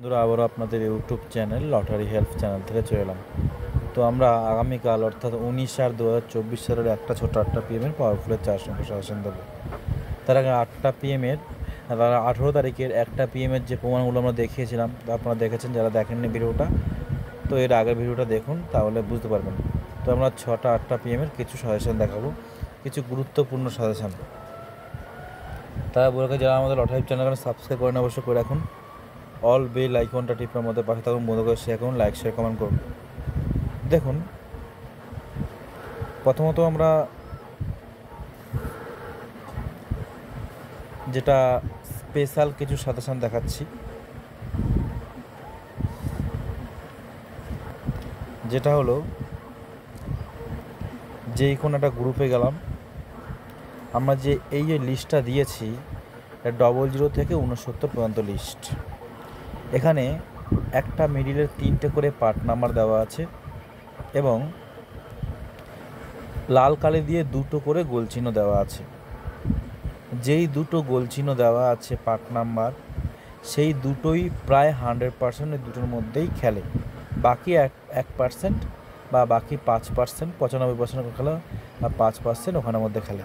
বন্ধুরা, আবারও আপনাদের YouTube channel lottery help channel থেকে চলে এলাম। তো আমরা আগামীকাল অর্থাৎ 19/4/2024 সালের 8টা PM পাওয়ারফুলের 4 সংখ্যা সাজেশন দেবো। তার আগে 8টা PM-এর 18 তারিখের 1টা PM-এর যে প্রমাণগুলো আমরা দেখিয়েছিলাম, তো আপনারা দেখেছেন। যারা দেখেননি ভিডিওটা, তো এর আগের ভিডিওটা দেখুন, তাহলে বুঝতে পারবেন। তো আমরা 6টা 8টা PM-এর কিছু সাজেশন দেখাবো, কিছু গুরুত্বপূর্ণ সাজেশন। তারা বলে যারা আমাদের লটারি চ্যানেলকে সাবস্ক্রাইব করেন, অবশ্যই করে রাখুন। অল বেল আইকনটা টিপে আমাদের পাশে থাকুন, বন্ধু করে শেয়ার করুন, লাইক শেয়ার কমেন্ট করুন। দেখুন, প্রথমত আমরা যেটা স্পেশাল কিছু সাজেশন দেখাচ্ছি, যেটা হলো যেই কোনো একটা গ্রুপে গেলাম, আমরা যে এই যে লিস্টটা দিয়েছি 00 থেকে 69 পর্যন্ত লিস্ট। এখানে একটা মিডিলের 3টে করে পার্ট নাম্বার দেওয়া আছে এবং লাল কালি দিয়ে 2টো করে গোলচিহ্ন দেওয়া আছে। যেই 2টো গোলচিহ্ন দেওয়া আছে পার্ট নাম্বার, সেই দুটোই প্রায় 100% এই দুটোর মধ্যেই খেলে। বাকি 1% বা বাকি 5%, 95% খেলে আর 5% ওখানের মধ্যে খেলে।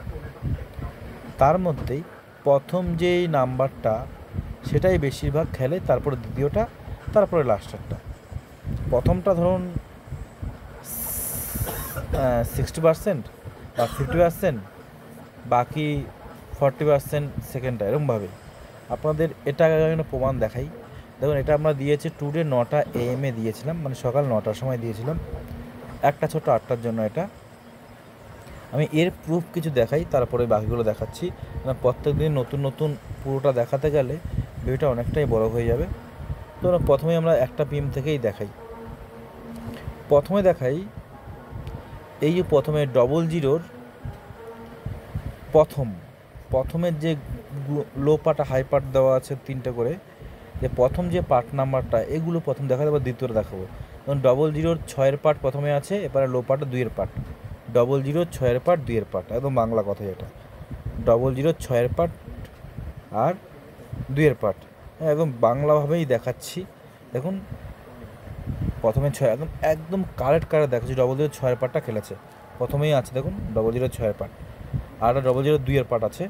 তার মধ্যেই প্রথম যেই নাম্বারটা সেটাই বেশিরভাগ খেলে, তারপরে দ্বিতীয়টা, তারপরে লাস্টেরটা। প্রথমটা ধরুন 60% বা 50%, বাকি 40% সেকেন্ডটা, এরকমভাবে। আপনাদের এটা একটা প্রমাণ দেখাই। দেখুন, এটা আমরা দিয়েছি টুডে 9টা AM দিয়েছিলাম, মানে সকাল 9টার সময় দিয়েছিলাম, একটা ছোট 8টার জন্য। এটা আমি এর প্রুফ কিছু দেখাই, তারপরে বাকিগুলো দেখাচ্ছি। প্রত্যেক দিন নতুন নতুন পুরোটা দেখাতে গেলে ভিডিওটা অনেকটাই বড় হয়ে যাবে। তো প্রথমে আমরা 1টা PM থেকেই দেখাই। প্রথমে দেখাই এই যে প্রথমে 00-র প্রথমের যে লো পার্ট হাই পার্ট দেওয়া আছে 3টে করে, যে প্রথম যে পার্ট নাম্বারটা, এগুলো প্রথম দেখা যাবে, দ্বিতীয়টা দেখাবো। যেমন 00-র 6-এর পার্ট প্রথমে আছে, এবারে লো পার্টে 2-এর পার্ট। 00-র 6-এর পার্ট 2-এর পার্ট, একদম বাংলা কথাই এটা। 00-র 6-এর পার্ট আর 2-এর পার্ট, একদম বাংলাভাবেই দেখাচ্ছি। দেখুন, প্রথমে 6, একদম একদম কারেক্ট দেখাচ্ছি। 00-র 6-এর পার্টটা খেলেছে, প্রথমেই আছে। দেখুন, 00-র 6-এর পার্ট আর 00-র 2-এর পার্ট আছে।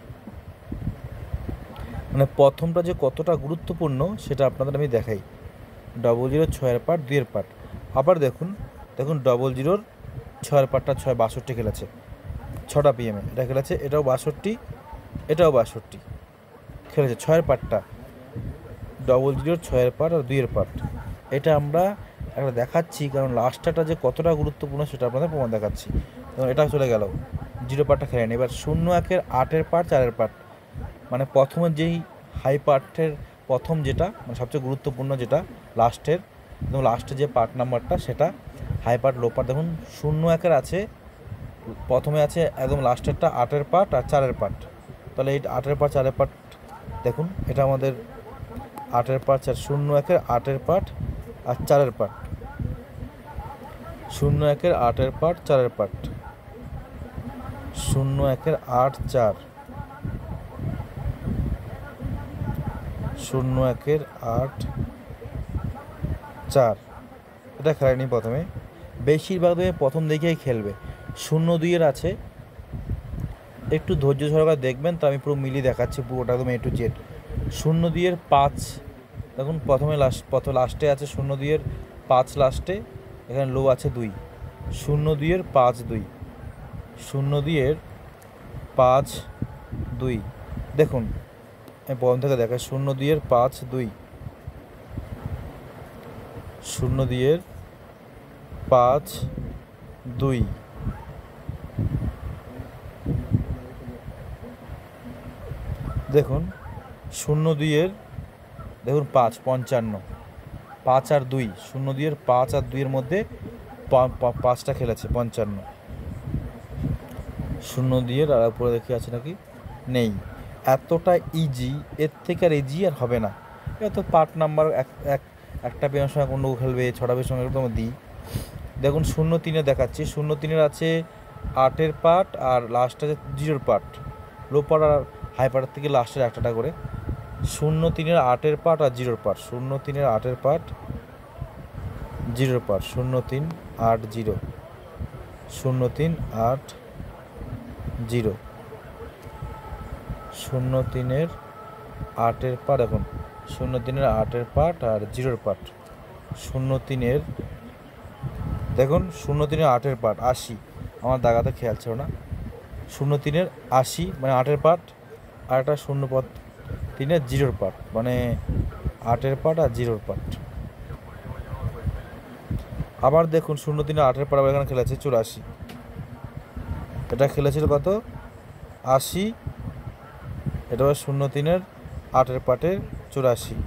মানে প্রথমটা যে কতটা গুরুত্বপূর্ণ সেটা আপনাদের আমি দেখাই। 00-র 6-এর পার্ট 2-এর পার্ট। আবার দেখুন 00-র 6-এর পার্টটা 62 খেলেছে 6টা PM-এ, এটা খেলেছে, এটাও 62, এটাও 62 খেলেছে 6-এর পার্টটা। 00-র 6-এর পার্ট আর 2-এর পার্ট, এটা আমরা একটা দেখাচ্ছি, কারণ লাস্টটা যে কতটা গুরুত্বপূর্ণ সেটা আপনাদের প্রমাণ দেখাচ্ছি। এটা চলে গেল, 0 পার্টটা খেলেনি। এবার 01-এর 8-এর পার্ট 4-এর পার্ট, মানে প্রথমের যেই হাই পার্টের প্রথম, যেটা মানে সবচেয়ে গুরুত্বপূর্ণ, যেটা লাস্টের, একদম লাস্টে যে পার্ট নাম্বারটা, সেটা হাই পার্ট লো পার্ট। দেখুন, 01-এর আছে, প্রথমে আছে একদম লাস্টেরটা 8-এর পার্ট আর 4-এর পার্ট। তাহলে এই 8-এর পার্ট 4-এর পার্ট, দেখুন এটা আমাদের 8-এর পার্ট 4, 01-এর 8-এর পার্ট আর 4-এর পার্ট, 01-এর 8-এর পার্ট 4-এর পার্ট, 01-এর 8-4, 01-এর 8-4, এটা খেলেনি প্রথমে। বেশিরভাগ প্রথম দিকেই খেলবে। 02-এর আছে, একটু ধৈর্য সহকারে দেখবেন, তো আমি পুরো মিলিয়ে দেখাচ্ছি, পুরোটা একদম A to Z। 02-এর 5, দেখুন প্রথমে লাস্টে আছে 02-এর 5 লাস্টে, এখানে লো আছে 2। 02-এর 5-2, 02-এর 5-2, দেখুন আমি প্রথম থেকে দেখাই। 02-এর 5-2, 02-এর 5-2, দেখুন 02-এর দেখুন 55, 5 আর 2, 02-এর 5 আর 2-এর মধ্যে 5টা খেলেছে 55। 02-এর আর উপরে দেখি আছে নাকি, নেই। এতটা ইজি, এর থেকে আর ইজি আর হবে না। এত পার্ট নাম্বার একটা পেয়ের সঙ্গে অন্য খেলবে, 6টা পেয়ের সঙ্গে একদম দিই। দেখুন 03-এ দেখাচ্ছি, 03-এর আছে 8-এর পার্ট আর লাস্ট আছে 0-এর পার্ট, লো পার্ট আর হাই পার্টের থেকে লাস্টের একটা করে। 0-3-এর 8-এর পার্ট আর 0-র পার্ট, 0-3-এর 8-এর পার্ট, 0-র পার্ট, 0-3-8-0, 0-3-8-0, 0-3-এর 8-এর পার্ট, এখন 0-3-এর 8-এর পার্ট আর 0-র পার্ট, 0-3-এর দেখুন 0-3-এর 8-এর পার্ট 80, আমার দাগাতে খেয়াল ছিল না, 0-3-এর 80 মানে 8-এর পার্ট, আর একটা 0-3-এর 0-র পার্ট মানে 8-এর পার্ট আর 0-র পার্ট। আবার দেখুন 0-3-এর 8-এর পার্ট আবার এখানে খেলেছে 84, এটা খেলেছিল কত 80, এটা আবার 0-3-এর 8-এর পার্টে 84।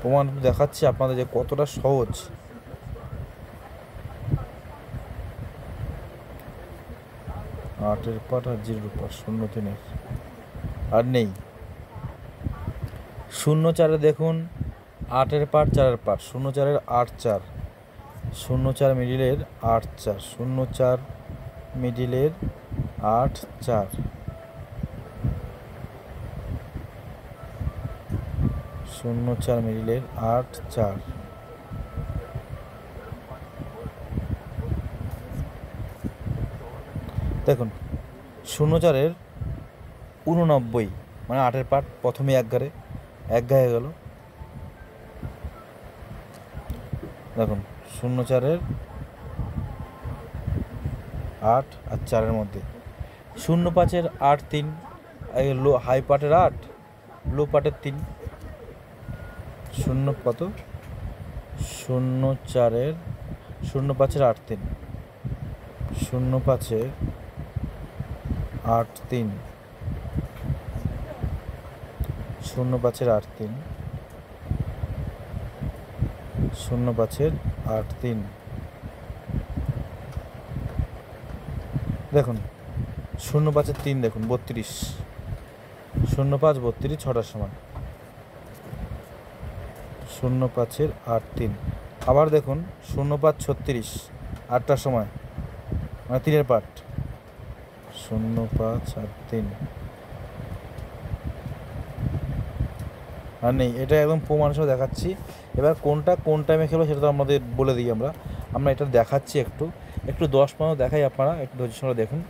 প্রমাণ দেখাচ্ছি আপনাদের যে কতটা সহজ। 8-এর পার্ট আর 0-র পার্ট 0-3-এর আর নেই। 0-4-এ দেখুন 8-এর পার্ট 4-এর পার্ট, 0-4-এর 8-4, 0-4 মিডিলের 8-4, 0-4 মিডিলের 8-4, 0-4 মিডিলের 8-4। দেখুন 0-4-এর 89 মানে 8-এর পার্ট, প্রথমে এক গায়ে গেল। দেখুন 0-4-এর 8 আর 4-এর মধ্যে 0-5-এর 8-3, লো হাই পার্টের 8, লো পার্টের 3, 0 কত 0-4-এর 0-5-এর 8-3, 0-5-এর 8-3, 0-5-এর 8-3, 0-5-এর 8-3। দেখুন 0-5-এর 3 দেখুন 32, 0-5 32 6টার সমান, 0-5-এর 8-3। আবার দেখুন 0-5 36 8টার সময় মানে 3-এর পার্ট, 0-5 আর 3 আর নেই। এটা একদম প্রমাণ সহ দেখাচ্ছি। এবার কোনটা কোন টাইমে খেলবো সেটা তো আমাদের বলে দিই, আমরা এটা দেখাচ্ছি একটু 10-15 দেখাই, আপনারা একটু ধৈর্য সঙ্গে দেখুন।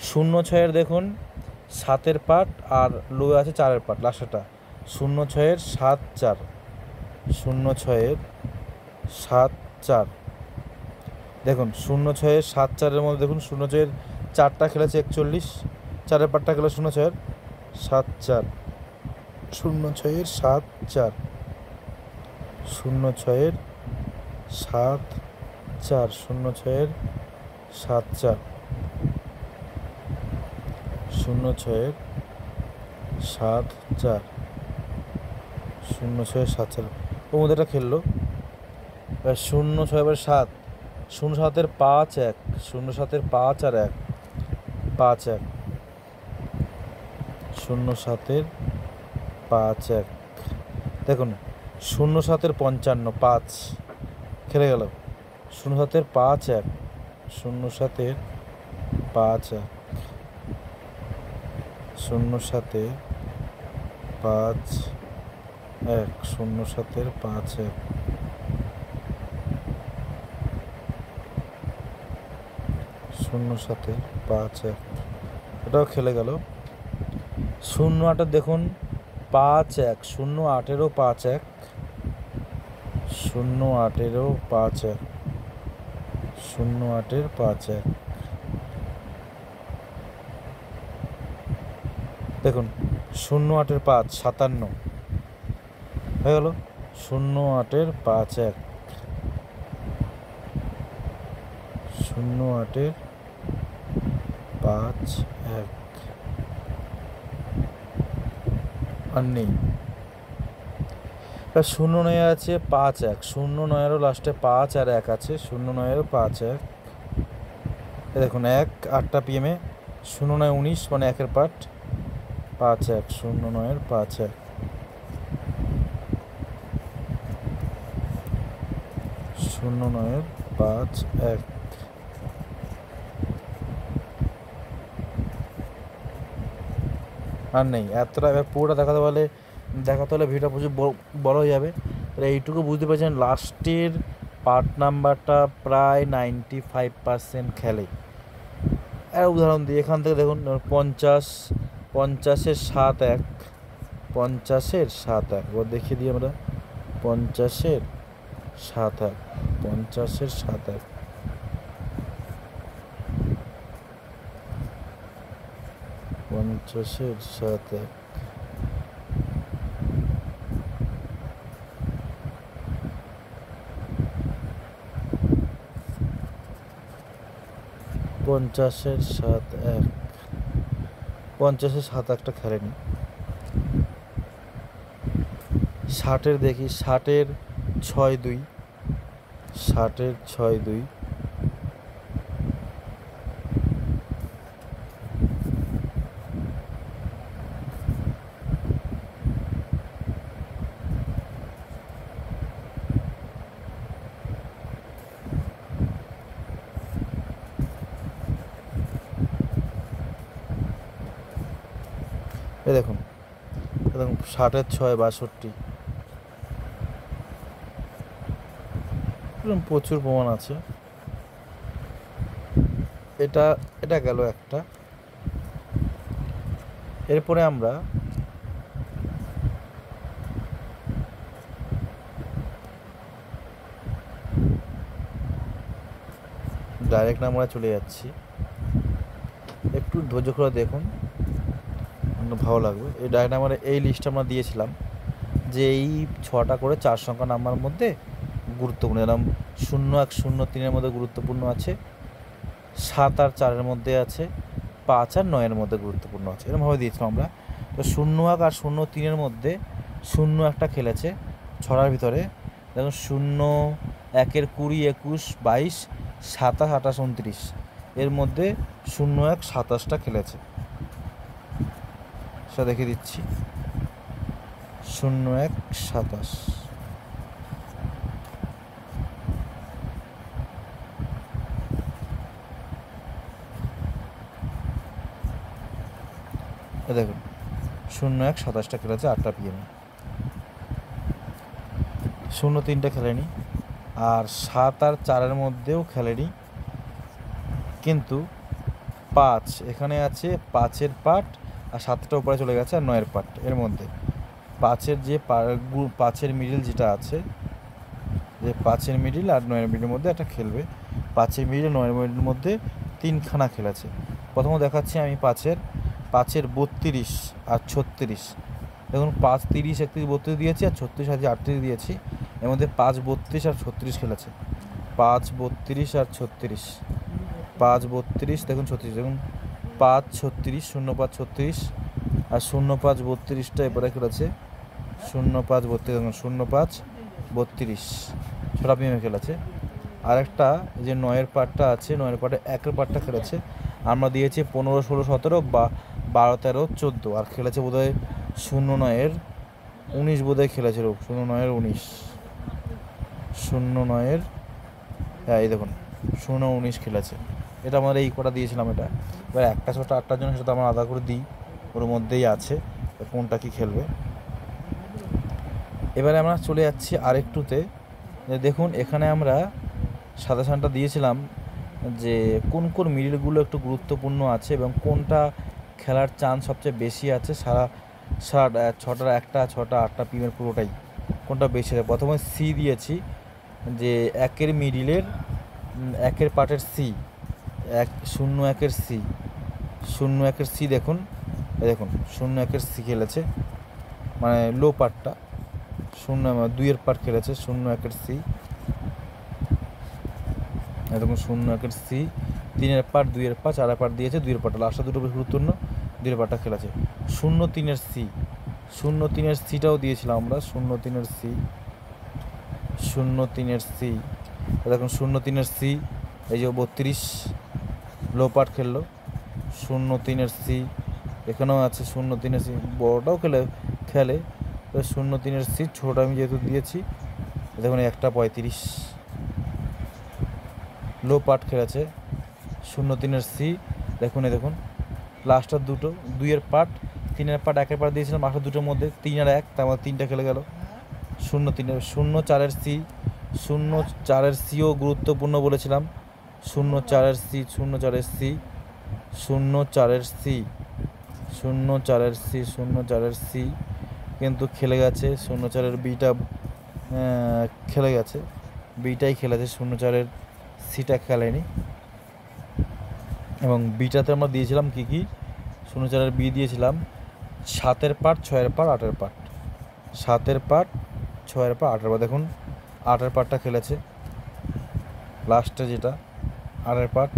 0-6-এর দেখুন 7-এর পার্ট আর লো আছে 4-এর পার্ট, লাস্টটা 0-6-এর 7-4, 0-6-এর 7-4। দেখুন 0-6-এর 7-4-এর মধ্যে দেখুন 0-6-এর 4টা খেলেছে 41, 4-এর পার্টটা খেলে 0-6-এর 7-4, 0-6-এর 7-4, 0-6-এর 7-4, 0-6-এর 7-4, 0-6-এর 7-4, 0-6-এর 7-4 ও মধ্যেটা খেললো। 0-6-এর 7, 0-7-এর 5-1, 0-7-এর 5 আর 1 5-1, 0-7-এর 5-1। দেখুন 0-7-এর 55 5 খেলে গেল, 0-7-এর 5-1, 0-7-এর 5-1, 0-7-এর 5-1, 0-7-এর 5-1, 0-7-এর 5-1 এটাও খেলে গেল। 0-8-এর দেখুন 5-1, 0-8-এরও 5-1, 0-8-এরও 5-1, 0-8-এর 5-1। দেখুন 0-8-এর 5 57 হয়ে গেল, 0-8-এর 5-1, 0-8-এর 5-1 আর নেই। 0-9 আছে 5-1, 0-9-এরও লাস্টে 5 আর 1 আছে, 0-9-এরও 5-1। দেখুন 1 8টা PM-এ 0-9 19 মানে 1-এর পার্ট 5-1, 0-9-এর 5-1, 0-9-এর 5-1। আর নেই এতটা। এবার পুরোটা দেখাতে হলে ভিডিওটা প্রচুর বড় হয়ে যাবে। এইটুকু বুঝতে পারছেন লাস্টের পার্ট নাম্বারটা প্রায় 95% খেলে। একটা উদাহরণ দিই, এখান থেকে দেখুন 50-এর 7-1, 50-এর 7-1 এবার দেখিয়ে দিই আমরা। 50-এর 7-1, 50-এর 7-1, 50-এর 7-1, 50-এর 7-1, 50-এর 7-1টা খেলেনি। 60-এর দেখি, 60-এর 6-2, 60-এর 6-2, এ দেখুন 60-এর 6 62, প্রচুর প্রমাণ আছে। এটা গেল একটা। এরপরে আমরা ডাইরেক্ট নাম্বারে চলে যাচ্ছি, একটু ধৈর্য করে দেখুন, ভালো লাগবে। এই ডাইরেক্ট নাম্বারে এই লিস্টটা আমরা দিয়েছিলাম যে এই 6টা করে 4 সংখ্যা নাম্বারের মধ্যে গুরুত্বপূর্ণ, যেরকম 01 03-এর মধ্যে গুরুত্বপূর্ণ আছে, 7 আর 4-এর মধ্যে আছে, 5 আর 9-এর মধ্যে গুরুত্বপূর্ণ আছে, এরকমভাবে দিয়েছিলাম আমরা। তো 01 আর 03-এর মধ্যে 01টা খেলেছে 6টার ভিতরে। দেখুন 01-এর 20, 21, 22, 27, 28, 29 এর মধ্যে 01 27টা খেলেছে। সেটা দেখে দিচ্ছি, 01 27, দেখুন 01 27টা খেলেছে 8টা PM। 03টা খেলেনি, আর 7 আর 4-এর মধ্যেও খেলেনি, কিন্তু 5 এখানে আছে, 5-এর পার্ট আর 7টা উপরে চলে গেছে, আর 9-এর পার্ট এর মধ্যে 5-এর যে 5-এর মিডিল যেটা আছে, যে 5-এর মিডিল আর 9-এর মিডিলের মধ্যে একটা খেলবে। 5-এর মিডিল 9-এর মিডিলের মধ্যে 3খানা খেলেছে। প্রথমে দেখাচ্ছি আমি 5-এর 32 আর 36। দেখুন 5 30 31 32 দিয়েছি, আর 36 আছে 38 দিয়েছি। এর মধ্যে 5 32 আর 36 খেলেছে। 5 32 আর 36, 5 32 দেখুন 36, দেখুন 5 36, 05 36 আর 05 32টা এবারে খেলেছে। 05 32 দেখুন 05 32 ছটা পিএমে খেলেছে। আরেকটা যে 9-এর পার্টটা আছে, 9-এর পার্টে 1-এর পার্টটা খেলেছে, আমরা দিয়েছি 15 16 17 বা 12 13 14, আর খেলেছে বোধহয় 09-এর 19 বোধহয় খেলেছিল, 09-এর 19, 09-এর হ্যাঁ এই দেখুন 19 খেলেছে। এটা আমাদের এই কটা দিয়েছিলাম। এটা এবার 1টা 6টা 8টার জন্য সেটা আমরা আলাদা করে দিই, ওর মধ্যেই আছে কোনটা কি খেলবে। এবারে আমরা চলে যাচ্ছি আরেকটুতে। দেখুন এখানে আমরা সাজেশনটা দিয়েছিলাম যে কোন কোন মিডিলগুলো একটু গুরুত্বপূর্ণ আছে এবং কোনটা খেলার চান্স সবচেয়ে বেশি আছে। সারা 6টার 1টা 6টা 8টা পিএমের পুরোটাই কোনটা বেশি আছে। প্রথমে সি দিয়েছি, যে 1-এর মিডিলের 1-এর পার্টের সি, 01-এর সি, 01-এর সি দেখুন, দেখুন 01-এর সি খেলেছে, মানে লো পার্টটা। 2-এর পার্ট খেলেছে 01-এর সি, দেখুন 01-এর সি, 3-এর পার্ট 2-এর পার্ট 4-এর পার্ট দিয়েছে, 2-এর পার্টটা লাস্টটা দুটো বেশ গুরুত্বপূর্ণ, 2-এর পার্টটা খেলেছে। 03-এর সি, 03-এর সিটাও দিয়েছিলাম আমরা, 03-এর সি, 03-এর সি দেখুন 03-এর সি এই যে 32 লো পার্ট খেললো। 03-এর সি এখানেও আছে, 03-এর সি বড়টাও খেলে। 03-এর সি ছোটোটা আমি যেহেতু দিয়েছি, দেখুন 1টা 35 লো পার্ট খেলেছে। 03-এর সি দেখুন, দেখুন লাস্টটা দুটো 2-এর পার্ট 3-এর পার্ট 1-এর পার্ট দিয়েছিলাম আসলে দুটোর মধ্যে 3 আর 1, তার মধ্যে 3টা খেলে গেল। 0-3 0-4-এর সি, 0-4-এর সিও গুরুত্বপূর্ণ বলেছিলাম। 0-4-এর সি, 0-4-এর সি, 0-4-এর সি, 0-4-এর সি, 0-4-এর সি কিন্তু খেলে গেছে। 0-4-এর বিটা খেলে গেছে, বিটাই খেলেছে, 0-4-এর সিটা খেলেনি। এবং বিটাতে আমরা দিয়েছিলাম কি কি, 0-4-এর বি দিয়েছিলাম 7-এর পার্ট, 6-এর পার্ট, 8-এর পার্ট। 7-এর পার্ট, 6-এর পার্ট, 8-এর পার্ট। দেখুন 8-এর পার্টটা খেলেছে লাস্টে, যেটা 8-এর পার্ট।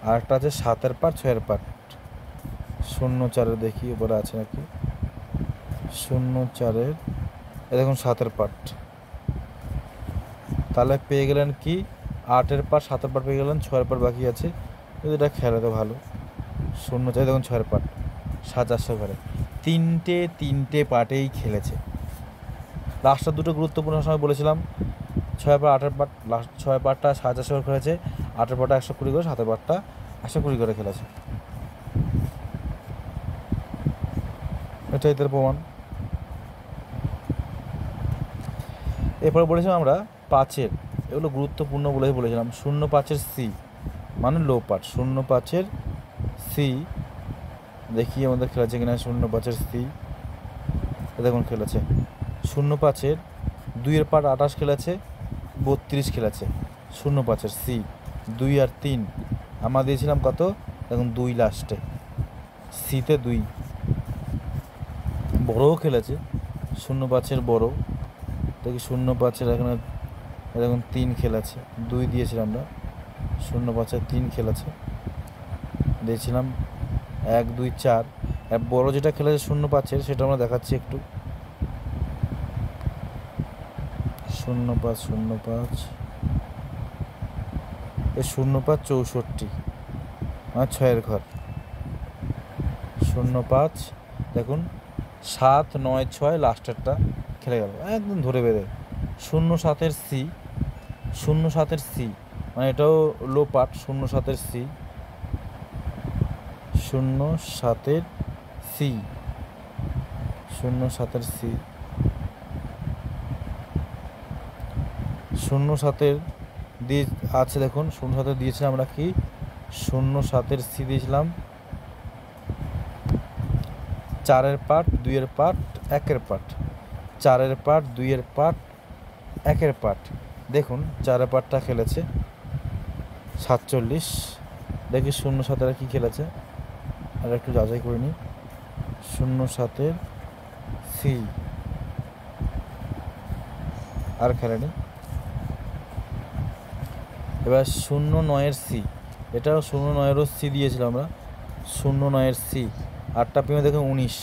আরেকটা আছে 7-এর পার্ট, 6-এর পার্ট। 0-4-এর দেখি উপরে আছে নাকি, 0-4-এর দেখুন 7-এর পার্ট। তাহলে পেয়ে গেলেন কি 8-এর পার্ট, 7-এর পার্ট পেয়ে গেলেন, 6-এর পার্ট বাকি আছে। যদি এটা খেলে তো ভালো। 0-4 দেখুন 6-এর পার্ট 7-4 ঘরে, তিনটে পার্টেই খেলেছে। লাস্টের দুটো গুরুত্বপূর্ণ সময় বলেছিলাম, 6-এর পার্ট 8-এর পার্ট। লাস্ট 6-এর পার্টটা 7-4 করে খেলেছে, 8-এর পার্টটা 120 করে, 7-এর পার্টটা 120 করে খেলেছে। এটাই তার প্রমাণ। এরপরে বলেছিলাম আমরা 5-এর, এগুলো গুরুত্বপূর্ণ বলেছিলাম। 0-5-এর সি মানে লো পার্ট, 0-5-এর সি দেখি আমাদের খেলেছে কিনা। 0-5-এর সি দেখুন খেলেছে। 0-5-এর 2-এর পার্ট 28 খেলেছে, 32 খেলেছে। 0-5-এর সি 2 আর 3 আমরা দিয়েছিলাম কত, দেখুন 2 লাস্টে, সিতে 2। বড়ও খেলেছে 0-5-এর বড়, দেখি 0-5-এর এখানে দেখুন 3 খেলেছে, 2 দিয়েছিলাম আমরা। 0-5-এর 3 খেলেছে, দিয়েছিলাম 1 2 4। আর বড় যেটা খেলেছে 0-5-এর সেটা আমরা দেখাচ্ছি একটু। 0-5 এই 0-5 64 মানে 6-এর ঘর। 0-5 দেখুন 7 9 6 লাস্টেরটা খেলে গেল একদম ধরে বেঁধে। 0-7-এর সি, 0-7-এর সি মানে এটাও লো পার্ট। 0-7-এর সি, 0-7-এর সি, 0-7-এর সি, 0-7-এর দিয়ে আছে দেখুন। 0-7-এর দিয়েছিলাম আমরা কি, 0-7-এর সি দিয়েছিলাম 4-এর পার্ট, 2-এর পার্ট, 1-এর পার্ট। 4-এর পার্ট, 2-এর পার্ট, 1-এর পার্ট। দেখুন 4-এর পার্টটা খেলেছে 47। দেখি 0-7-এর কী খেলেছে, আর একটু যাচাই করে নিই। 0-7-এর সি আর খেলেনি। এবার 0-9-এর সি, এটাও 0-9-এরও সি দিয়েছিলাম আমরা। 0-9-এর সি 8টা পিমে দেখুন 19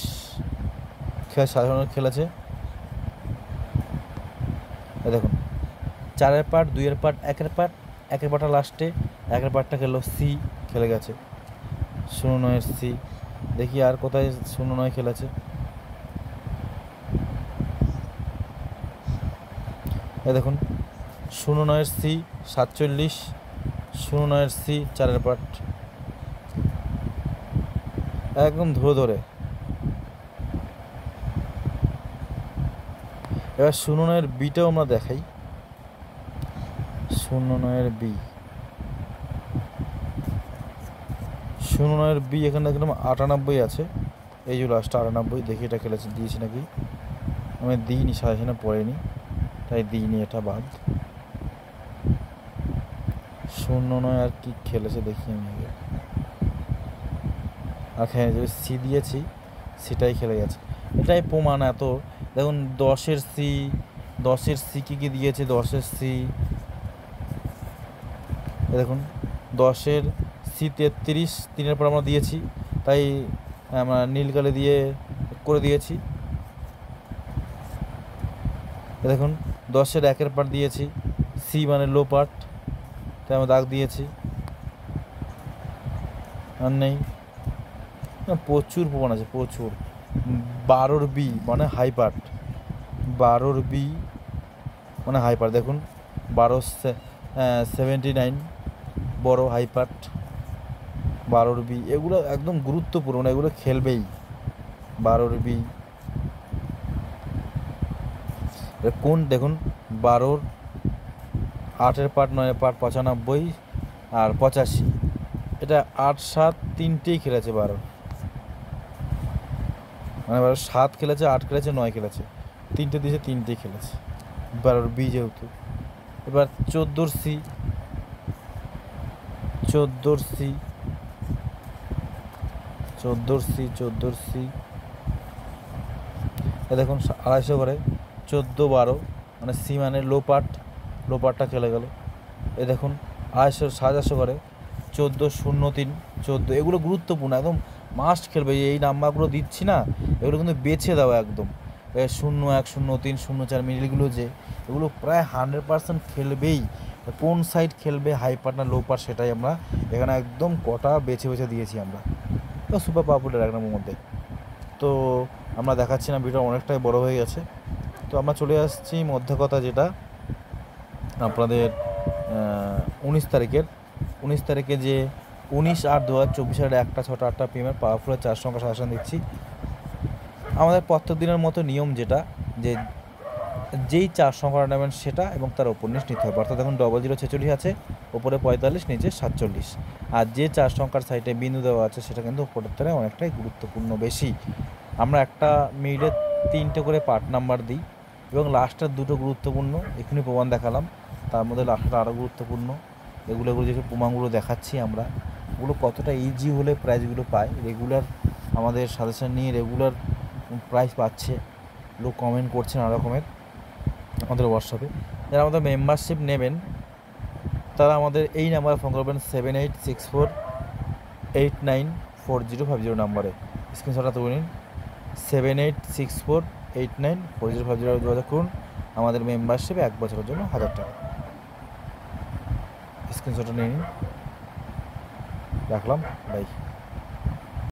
সাধারণ খেলেছে। দেখুন 4-এর পার্ট, 2-এর পার্ট, 1-এর পার্ট, 1-এর পার্টটা লাস্টে, 1-এর পার্টটা খেলো সি খেলে গেছে। 0-9-এর সি দেখি আর কোথায় 0-9 খেলেছে। দেখুন 0-9-এর সি 47, 0-9-এর সি 4-এর পার্ট একদম ধরে। এবার 0-9-এর বিটাও আমরা দেখাই। 0-9-এর বি, 0-9-এর বি এখানে দেখলাম 98 আছে, এই যে লাস্টটা 98। দেখি এটা খেলেছে, দিয়েছি নাকি, আমি দিইনি, সাজেশনে পড়েনি তাই দিইনি, এটা বাদ। 0-9 আর কি খেলেছে দেখি আমি আগে। আর হ্যাঁ যে সি দিয়েছি সেটাই খেলে গেছে, এটাই প্রমাণ। এত দেখুন 10-এর সি, 10-এর সি কী কী দিয়েছে। 10-এর সি দেখুন 10-এর সি 33, 3-এর পর আমরা দিয়েছি তাই আমরা নীল কালি দিয়ে করে দিয়েছি। দেখুন 10-এর 1-এর পার্ট দিয়েছি, সি মানে লো পার্ট, তাই আমরা দাগ দিয়েছি। আর নেই, প্রচুর প্রমাণ আছে প্রচুর। 12-র বি মানে হাই পার্ট, 12-র বি মানে হাই পার্ট। দেখুন 12 79 বড় হাই পার্ট। 12 বি, এগুলো একদম গুরুত্বপূর্ণ, এগুলো খেলবেই। 12 বি কোন দেখুন, 12, 8-এর পার্ট, 9-এর পার্ট, 95 আর 85, এটা 8, 7 তিনটেই খেলেছে 12, মানে 12 7 খেলেছে, 8 খেলেছে, 9 খেলেছে, তিনটে দিয়েছে, তিনটেই খেলেছে 12 বি যেহেতু। এবার 14 সি, 14 সি, 14 সি, 14 সি, এ দেখুন 250 করে, 14, 12, মানে সি মানে লো পার্টটা খেলে গেল। এ দেখুন 250, 750 করে, 14, 0, 3, 14, এগুলো গুরুত্বপূর্ণ, একদম মাস্ট খেলবে। এই নাম্বারগুলো দিচ্ছি না, এগুলো কিন্তু বেছে দেওয়া একদম। 0, 1, 0, 3, 0, 4 মিডিলগুলো যে, এগুলো প্রায় 100% খেলবেই। কোন সাইড খেলবে, হাই পার্ট না লো পার্ট, সেটাই আমরা এখানে একদম কটা বেছে বেছে দিয়েছি আমরা। তো সুপার পপুলার এক নম্বর মধ্যে। তো আমরা দেখাচ্ছি না, ভিডিও অনেকটাই বড় হয়ে গেছে। তো আমরা চলে আসছি মধ্যে কথা, যেটা আপনাদের 19 তারিখে যে 19/8/2024 1টা 6টা 8টা PM পাওয়ারফুলের 4 সংখ্যা সাজেশন দিচ্ছি। আমাদের প্রত্যেক দিনের মতো নিয়ম যেটা, যে যেই 4 সংখ্যাটা নেবেন সেটা এবং তার উপন্যাস নিতে হবে। অর্থাৎ দেখুন 0046 আছে, ওপরে 45, নিচে 47, আর যে 4 সংখ্যার সাইডে বিন্দু দেওয়া আছে সেটা কিন্তু উপরের তলায় অনেকটাই গুরুত্বপূর্ণ বেশি। আমরা একটা মিডে 3টে করে পার্ট নাম্বার দিই, এবং লাস্টের 2টো গুরুত্বপূর্ণ, এখানে প্রমাণ দেখালাম, তার মধ্যে লাস্টটা আরও গুরুত্বপূর্ণ। এগুলো যেসব প্রমাণগুলো দেখাচ্ছি আমরা, ওগুলো কতটা ইজি হলে প্রাইজগুলো পায়, রেগুলার আমাদের সাজেশন নিয়ে রেগুলার প্রাইজ পাচ্ছে, লোক কমেন্ট করছেন নানা রকমের আমাদের হোয়াটসঅ্যাপে। যারা আমাদের মেম্বারশিপ নেবেন তারা আমাদের এই নাম্বারে ফোন করবেন, 7864894050 নাম্বারে স্ক্রিনশটটা তুলে নিন। 7864894050 যোগাযোগ করুন। আমাদের মেম্বারশিপে 1 বছরের জন্য 1000 টাকা। স্ক্রিনশটটা নিয়ে নিন, রাখলাম, বাই।